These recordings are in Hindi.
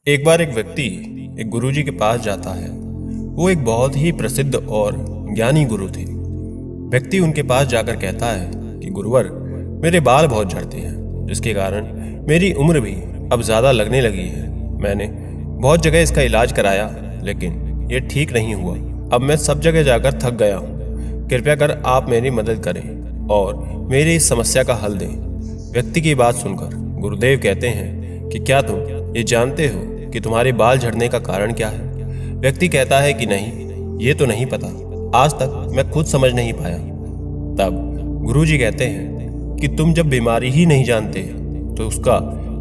एक बार एक व्यक्ति एक गुरुजी के पास जाता है। वो एक बहुत ही प्रसिद्ध और ज्ञानी गुरु थे। व्यक्ति उनके पास जाकर कहता है कि गुरुवर, मेरे बाल बहुत झड़ते हैं, जिसके कारण मेरी उम्र भी अब ज़्यादा लगने लगी है। मैंने बहुत जगह इसका इलाज कराया, लेकिन ये ठीक नहीं हुआ। अब मैं सब जगह जाकर थक गया हूँ। कृपया कर आप मेरी मदद करें और मेरी इस समस्या का हल दें। व्यक्ति की बात सुनकर गुरुदेव कहते हैं कि क्या तुम ये जानते हो कि तुम्हारे बाल झड़ने का कारण क्या है? व्यक्ति कहता है कि नहीं, ये तो नहीं पता। आज तक मैं खुद समझ नहीं पाया। तब गुरुजी कहते हैं कि तुम जब बीमारी ही नहीं जानते तो उसका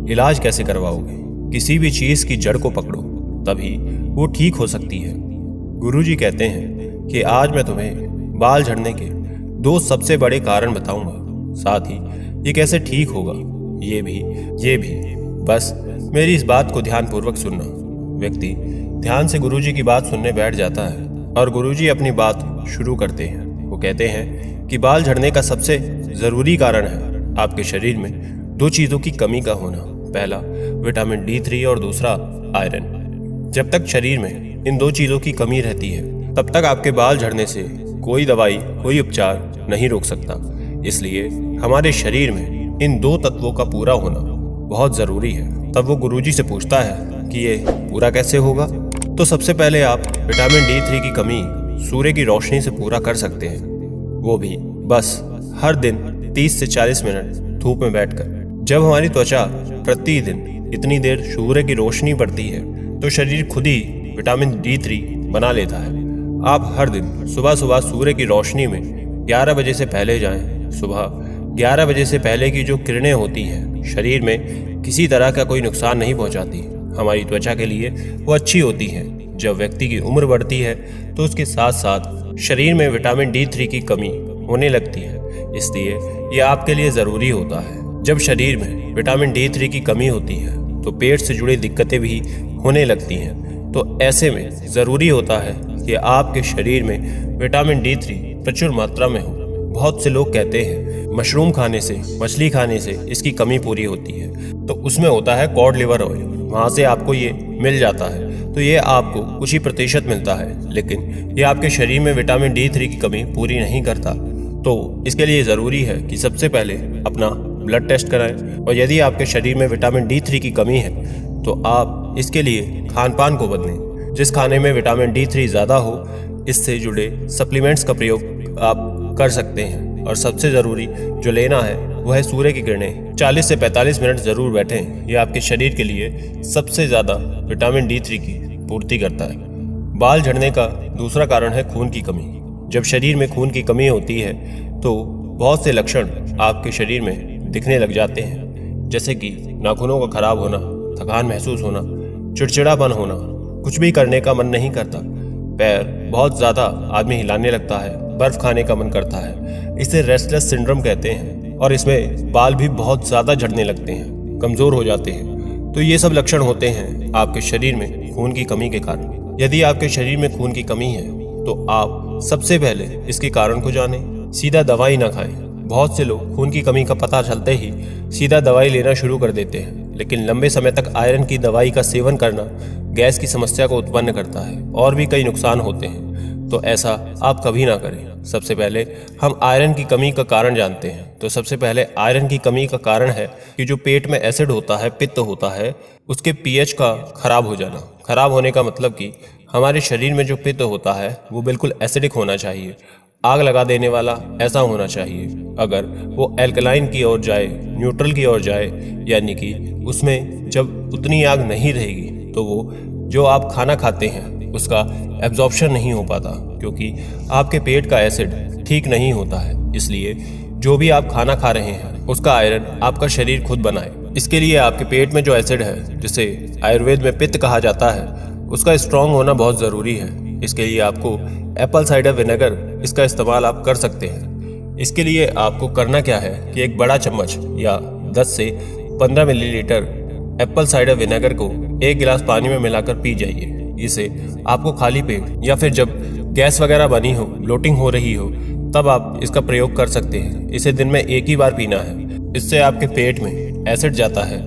इलाज कैसे करवाओगे? किसी भी चीज की जड़ को पकड़ो, तभी वो ठीक हो सकती है। गुरुजी कहते हैं कि आज मैं तुम्हें बाल झड़ने के 2 सबसे बड़े कारण बताऊंगा, साथ ही ये कैसे ठीक होगा ये भी। बस मेरी इस बात को ध्यानपूर्वक सुनना। व्यक्ति ध्यान से गुरुजी की बात सुनने बैठ जाता है और गुरुजी अपनी बात शुरू करते हैं। वो कहते हैं कि बाल झड़ने का सबसे जरूरी कारण है आपके शरीर में 2 चीजों की कमी का होना। पहला विटामिन D3 और दूसरा आयरन। जब तक शरीर में इन 2 चीजों की कमी रहती है, तब तक आपके बाल झड़ने से कोई दवाई, कोई उपचार नहीं रोक सकता। इसलिए हमारे शरीर में इन 2 तत्वों का पूरा होना बहुत जरूरी है। तब वो गुरुजी से पूछता है कि ये पूरा कैसे होगा? तो सबसे पहले आप विटामिन D3 की कमी सूर्य की रोशनी से पूरा कर सकते हैं, वो भी बस हर दिन 30 से 40 मिनट धूप में बैठकर। जब हमारी त्वचा प्रतिदिन इतनी देर सूर्य की रोशनी पड़ती है तो शरीर खुद ही विटामिन D3 बना लेता है। आप हर दिन सुबह सुबह सूर्य की रोशनी में 11 बजे से पहले जाएं। सुबह 11 बजे से पहले की जो किरणें होती हैं शरीर में किसी तरह का कोई नुकसान नहीं पहुंचाती। हमारी त्वचा के लिए वो अच्छी होती हैं। जब व्यक्ति की उम्र बढ़ती है तो उसके साथ साथ शरीर में विटामिन D3 की कमी होने लगती है, इसलिए ये आपके लिए ज़रूरी होता है। जब शरीर में विटामिन D3 की कमी होती है तो पेट से जुड़ी दिक्कतें भी होने लगती हैं। तो ऐसे में ज़रूरी होता है कि आपके शरीर में विटामिन D3 प्रचुर मात्रा में हो। बहुत से लोग कहते हैं मशरूम खाने से, मछली खाने से इसकी कमी पूरी होती है, तो उसमें होता है कॉड लिवर ऑयल, वहाँ से आपको ये मिल जाता है। तो ये आपको कुछ ही प्रतिशत मिलता है, लेकिन ये आपके शरीर में विटामिन D3 की कमी पूरी नहीं करता। तो इसके लिए ज़रूरी है कि सबसे पहले अपना ब्लड टेस्ट कराएं, और यदि आपके शरीर में विटामिन D3 की कमी है तो आप इसके लिए खान पान को बदलें। जिस खाने में विटामिन D3 ज़्यादा हो, इससे जुड़े सप्लीमेंट्स का प्रयोग आप कर सकते हैं। और सबसे ज़रूरी जो लेना है वह है सूर्य की किरणें। 40 से 45 मिनट ज़रूर बैठें। ये आपके शरीर के लिए सबसे ज़्यादा विटामिन D3 की पूर्ति करता है। बाल झड़ने का दूसरा कारण है खून की कमी। जब शरीर में खून की कमी होती है तो बहुत से लक्षण आपके शरीर में दिखने लग जाते हैं, जैसे कि नाखूनों का खराब होना, थकान महसूस होना, चिड़चिड़ापन होना, कुछ भी करने का मन नहीं करता, पैर बहुत ज़्यादा आदमी हिलाने लगता है, बर्फ खाने का मन करता है। इसे रेस्टलेस सिंड्रोम कहते हैं, और इसमें बाल भी बहुत ज़्यादा झड़ने लगते हैं, कमज़ोर हो जाते हैं। तो ये सब लक्षण होते हैं आपके शरीर में खून की कमी के कारण। यदि आपके शरीर में खून की कमी है तो आप सबसे पहले इसके कारण को जानें। सीधा दवाई ना खाएं। बहुत से लोग खून की कमी का पता चलते ही सीधा दवाई लेना शुरू कर देते हैं, लेकिन लंबे समय तक आयरन की दवाई का सेवन करना गैस की समस्या को उत्पन्न करता है और भी कई नुकसान होते हैं। तो ऐसा आप कभी ना करें। सबसे पहले हम आयरन की कमी का कारण जानते हैं। तो सबसे पहले आयरन की कमी का कारण है कि जो पेट में एसिड होता है, पित्त होता है, उसके pH का खराब हो जाना। खराब होने का मतलब कि हमारे शरीर में जो पित्त होता है वो बिल्कुल एसिडिक होना चाहिए, आग लगा देने वाला ऐसा होना चाहिए। अगर वो एल्कलाइन की ओर जाए, न्यूट्रल की ओर जाए, यानी कि उसमें जब उतनी आग नहीं रहेगी तो वो जो आप खाना खाते हैं उसका एब्जॉर्प्शन नहीं हो पाता, क्योंकि आपके पेट का एसिड ठीक नहीं होता है। इसलिए जो भी आप खाना खा रहे हैं उसका आयरन आपका शरीर खुद बनाए। इसके लिए आपके पेट में जो एसिड है, जिसे आयुर्वेद में पित्त कहा जाता है, उसका स्ट्रांग होना बहुत ज़रूरी है। इसके लिए आपको एप्पल साइडर विनेगर, इसका इस्तेमाल आप कर सकते हैं। इसके लिए आपको करना क्या है कि एक बड़ा चम्मच या 10 से 15 मिलीलीटर एप्पल साइडर विनेगर को 1 गिलास पानी में मिलाकर पी जाइए। इसे आपको खाली पेट या फिर जब गैस वगैरह बनी हो, ब्लोटिंग हो रही हो, तब आप इसका प्रयोग कर सकते हैं। इसे दिन में 1 ही बार पीना है। इससे आपके पेट में एसिड जाता है,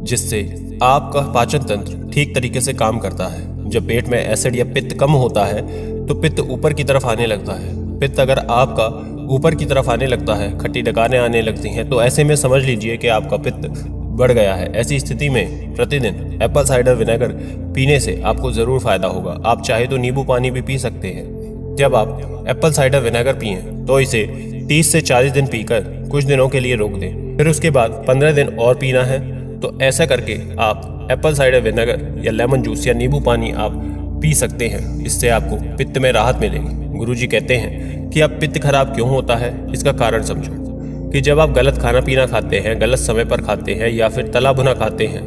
जिससे आपका पाचन तंत्र ठीक तरीके से काम करता है। जब पेट में एसिड या पित्त कम होता है तो पित्त ऊपर की तरफ आने लगता है। पित्त अगर आपका ऊपर की तरफ आने लगता है, खट्टी डकारनें आने लगती हैं, तो ऐसे में समझ लीजिए कि आपका पित्त बढ़ गया है। ऐसी स्थिति में प्रतिदिन एप्पल साइडर विनेगर पीने से आपको ज़रूर फायदा होगा। आप चाहे तो नींबू पानी भी पी सकते हैं। जब आप एप्पल साइडर विनेगर पिएं तो इसे 30 से 40 दिन पीकर कुछ दिनों के लिए रोक दें। फिर उसके बाद 15 दिन और पीना है। तो ऐसा करके आप एप्पल साइडर विनेगर या लेमन जूस या नींबू पानी आप पी सकते हैं। इससे आपको पित्त में राहत मिलेगी। गुरुजी कहते हैं कि आप पित्त खराब क्यों होता है, इसका कारण समझो कि जब आप गलत खाना पीना खाते हैं, गलत समय पर खाते हैं या फिर तला भुना खाते हैं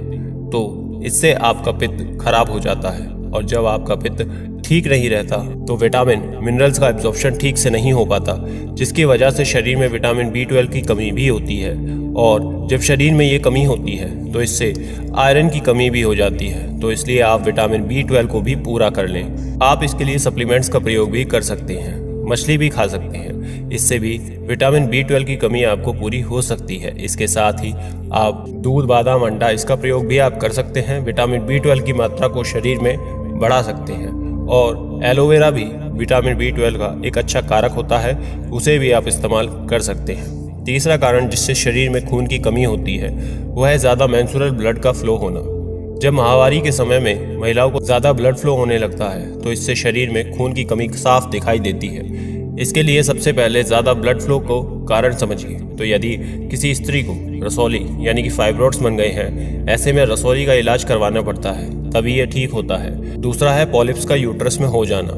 तो इससे आपका पित्त खराब हो जाता है। और जब आपका पित्त ठीक नहीं रहता तो विटामिन मिनरल्स का एब्जॉर्प्शन ठीक से नहीं हो पाता, जिसकी वजह से शरीर में विटामिन B12 की कमी भी होती है। और जब शरीर में ये कमी होती है तो इससे आयरन की कमी भी हो जाती है। तो इसलिए आप विटामिन B12 को भी पूरा कर लें। आप इसके लिए सप्लीमेंट्स का प्रयोग भी कर सकते हैं, मछली भी खा सकते हैं। इससे भी विटामिन B12 की कमी आपको पूरी हो सकती है। इसके साथ ही आप दूध, बादाम, अंडा इसका प्रयोग भी आप कर सकते हैं। विटामिन B12 की मात्रा को शरीर में बढ़ा सकते हैं। और एलोवेरा भी विटामिन B12 का एक अच्छा कारक होता है, उसे भी आप इस्तेमाल कर सकते हैं। तीसरा कारण जिससे शरीर में खून की कमी होती है वह है ज़्यादा मेंस्ट्रुअल ब्लड का फ्लो होना। जब माहवारी के समय में महिलाओं को ज़्यादा ब्लड फ्लो होने लगता है तो इससे शरीर में खून की कमी साफ दिखाई देती है। इसके लिए सबसे पहले ज़्यादा ब्लड फ्लो को कारण समझिए। तो यदि किसी स्त्री को रसौली यानी कि फाइब्रॉइड्स बन गए हैं, ऐसे में रसौली का इलाज करवाना पड़ता है, तभी ये ठीक होता है। दूसरा है पॉलिप्स का यूट्रस में हो जाना,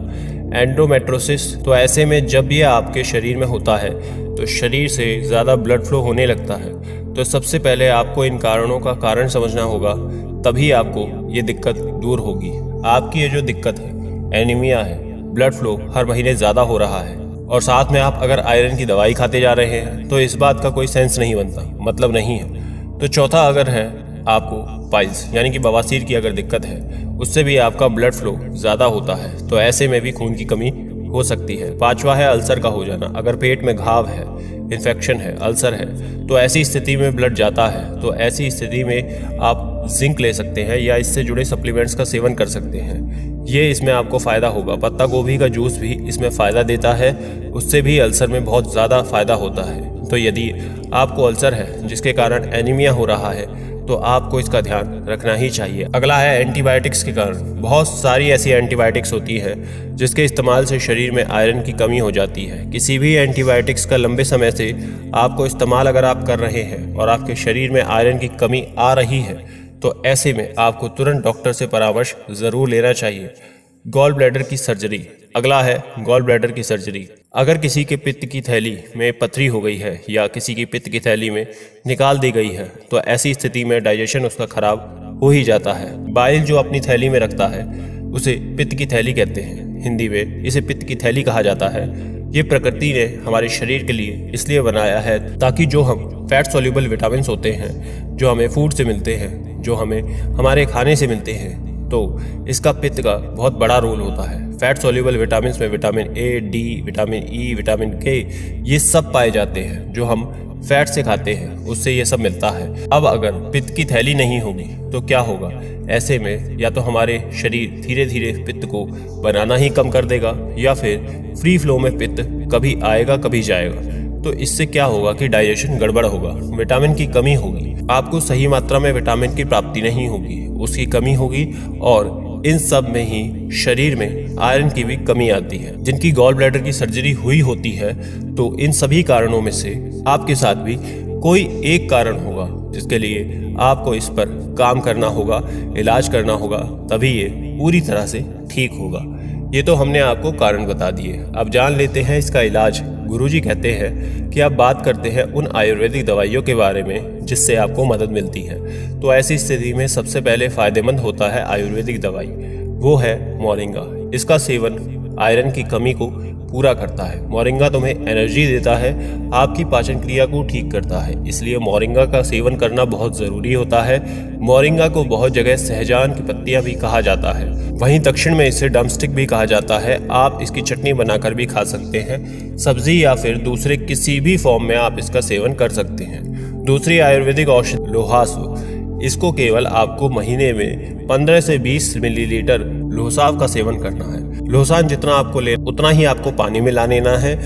एंडोमेट्रोसिस। तो ऐसे में जब ये आपके शरीर में होता है तो शरीर से ज़्यादा ब्लड फ्लो होने लगता है। तो सबसे पहले आपको इन कारणों का कारण समझना होगा, तभी आपको ये दिक्कत दूर होगी। आपकी ये जो दिक्कत है, एनीमिया है, ब्लड फ्लो हर महीने ज़्यादा हो रहा है और साथ में आप अगर आयरन की दवाई खाते जा रहे हैं तो इस बात का कोई सेंस नहीं बनता, मतलब नहीं है। तो चौथा अगर है आपको पाइल्स यानी कि बवासीर की अगर दिक्कत है, उससे भी आपका ब्लड फ्लो ज़्यादा होता है, तो ऐसे में भी खून की कमी हो सकती है। पांचवा है अल्सर का हो जाना। अगर पेट में घाव है, इन्फेक्शन है, अल्सर है, तो ऐसी स्थिति में ब्लड जाता है। तो ऐसी स्थिति में आप जिंक ले सकते हैं या इससे जुड़े सप्लीमेंट्स का सेवन कर सकते हैं। ये इसमें आपको फ़ायदा होगा। पत्ता गोभी का जूस भी इसमें फ़ायदा देता है, उससे भी अल्सर में बहुत ज़्यादा फ़ायदा होता है। तो यदि आपको अल्सर है जिसके कारण एनीमिया हो रहा है तो आपको इसका ध्यान रखना ही चाहिए। अगला है एंटीबायोटिक्स के कारण। बहुत सारी ऐसी एंटीबायोटिक्स होती है जिसके इस्तेमाल से शरीर में आयरन की कमी हो जाती है। किसी भी एंटीबायोटिक्स का लंबे समय से आपको इस्तेमाल अगर आप कर रहे हैं और आपके शरीर में आयरन की कमी आ रही है तो ऐसे में आपको तुरंत डॉक्टर से परामर्श ज़रूर लेना चाहिए। गॉल ब्लैडर की सर्जरी। अगला है गॉल ब्लैडर की सर्जरी। अगर किसी के पित्त की थैली में पथरी हो गई है या किसी की पित्त की थैली में निकाल दी गई है तो ऐसी स्थिति में डाइजेशन उसका खराब हो ही जाता है। बाइल जो अपनी थैली में रखता है उसे पित्त की थैली कहते हैं। हिंदी में इसे पित्त की थैली कहा जाता है। ये प्रकृति ने हमारे शरीर के लिए इसलिए बनाया है ताकि जो हम फैट सॉल्युबल विटामिन होते हैं, जो हमें फूड से मिलते हैं, जो हमें हमारे खाने से मिलते हैं, तो इसका पित्त का बहुत बड़ा रोल होता है। फैट सॉल्युबल विटामिन में vitamin A, D, vitamin E, vitamin के, ये सब पाए जाते हैं। जो हम फैट से खाते हैं उससे ये सब मिलता है। अब अगर पित्त की थैली नहीं होगी तो क्या होगा? ऐसे में या तो हमारे शरीर धीरे धीरे पित्त को बनाना ही कम कर देगा या फिर फ्री फ्लो में पित्त कभी आएगा कभी जाएगा। तो इससे क्या होगा कि डाइजेशन गड़बड़ होगा, विटामिन की कमी होगी, आपको सही मात्रा में विटामिन की प्राप्ति नहीं होगी, उसकी कमी होगी और इन सब में ही शरीर में आयरन की भी कमी आती है। जिनकी गॉल ब्लैडर की सर्जरी हुई होती है तो इन सभी कारणों में से आपके साथ भी कोई एक कारण होगा जिसके लिए आपको इस पर काम करना होगा, इलाज करना होगा, तभी ये पूरी तरह से ठीक होगा। ये तो हमने आपको कारण बता दिए, अब जान लेते हैं इसका इलाज। गुरुजी कहते हैं कि आप बात करते हैं उन आयुर्वेदिक दवाइयों के बारे में जिससे आपको मदद मिलती है। तो ऐसी स्थिति में सबसे पहले फायदेमंद होता है आयुर्वेदिक दवाई, वो है मोरिंगा। इसका सेवन आयरन की कमी को पूरा करता है। मोरिंगा तुम्हें एनर्जी देता है, आपकी पाचन क्रिया को ठीक करता है, इसलिए मोरिंगा का सेवन करना बहुत ज़रूरी होता है। मोरिंगा को बहुत जगह सहजान की पत्तियां भी कहा जाता है, वहीं दक्षिण में इसे ड्रमस्टिक भी कहा जाता है। आप इसकी चटनी बनाकर भी खा सकते हैं, सब्जी या फिर दूसरे किसी भी फॉर्म में आप इसका सेवन कर सकते हैं। दूसरी आयुर्वेदिक औषधि लोहासु, इसको केवल आपको महीने में 15 से 20 मिलीलीटर लौहसाव का सेवन करना है। लौहसान जितना आपको ले उतना ही आपको पानी में ला लेना है।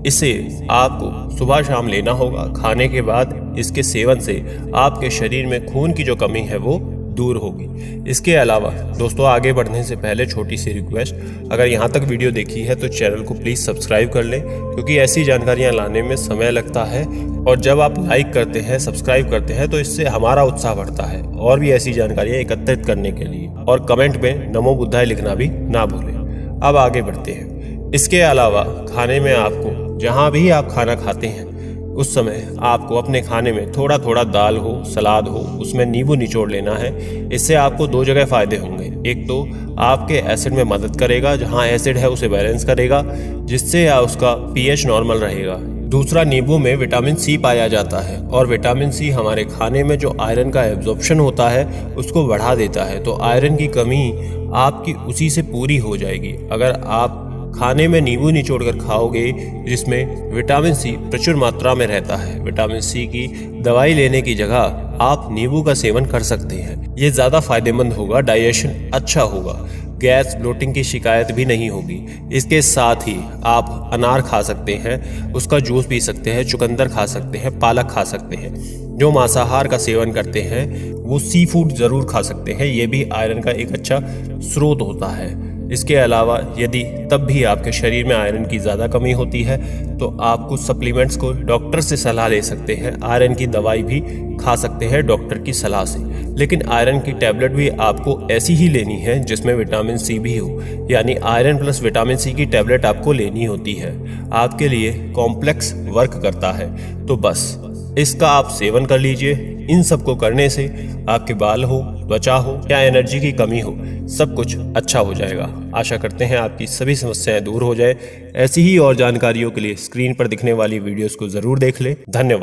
इसे आपको सुबह शाम लेना होगा। खाने के बाद इसके सेवन से आपके शरीर में खून की जो कमी है वो दूर होगी। इसके अलावा दोस्तों, आगे बढ़ने से पहले छोटी सी रिक्वेस्ट, अगर यहाँ तक वीडियो देखी है तो चैनल को प्लीज़ सब्सक्राइब कर लें, क्योंकि ऐसी जानकारियाँ लाने में समय लगता है और जब आप लाइक करते हैं, सब्सक्राइब करते हैं तो इससे हमारा उत्साह बढ़ता है और भी ऐसी जानकारियाँ एकत्रित करने के लिए। और कमेंट में नमो बुद्धाय लिखना भी ना भूलें। अब आगे बढ़ते हैं। इसके अलावा खाने में आपको जहाँ भी आप खाना खाते हैं उस समय आपको अपने खाने में थोड़ा थोड़ा दाल हो, सलाद हो, उसमें नींबू निचोड़ लेना है। इससे आपको दो जगह फ़ायदे होंगे। एक तो आपके एसिड में मदद करेगा, जहाँ एसिड है उसे बैलेंस करेगा, जिससे उसका पीएच नॉर्मल रहेगा। दूसरा, नींबू में विटामिन सी पाया जाता है और विटामिन सी हमारे खाने में जो आयरन का एब्जॉर्प्शन होता है उसको बढ़ा देता है। तो आयरन की कमी आपकी उसी से पूरी हो जाएगी अगर आप खाने में नींबू निचोड़कर खाओगे, जिसमें विटामिन सी प्रचुर मात्रा में रहता है। विटामिन सी की दवाई लेने की जगह आप नींबू का सेवन कर सकते हैं। ये ज़्यादा फायदेमंद होगा, डाइजेशन अच्छा होगा, गैस ब्लोटिंग की शिकायत भी नहीं होगी। इसके साथ ही आप अनार खा सकते हैं, उसका जूस पी सकते हैं, चुकंदर खा सकते हैं, पालक खा सकते हैं। जो मांसाहार का सेवन करते हैं वो सी फूड ज़रूर खा सकते हैं, ये भी आयरन का एक अच्छा स्रोत होता है। इसके अलावा यदि तब भी आपके शरीर में आयरन की ज़्यादा कमी होती है तो आप कुछ सप्लीमेंट्स को डॉक्टर से सलाह ले सकते हैं। आयरन की दवाई भी खा सकते हैं डॉक्टर की सलाह से। लेकिन आयरन की टैबलेट भी आपको ऐसी ही लेनी है जिसमें विटामिन सी भी हो, यानी आयरन प्लस विटामिन सी की टैबलेट आपको लेनी होती है। आपके लिए कॉम्प्लेक्स वर्क करता है, तो बस इसका आप सेवन कर लीजिए। इन सब को करने से आपके बाल हो, त्वचा हो या एनर्जी की कमी हो, सब कुछ अच्छा हो जाएगा। आशा करते हैं आपकी सभी समस्याएं दूर हो जाए। ऐसी ही और जानकारियों के लिए स्क्रीन पर दिखने वाली वीडियोस को ज़रूर देख लें। धन्यवाद।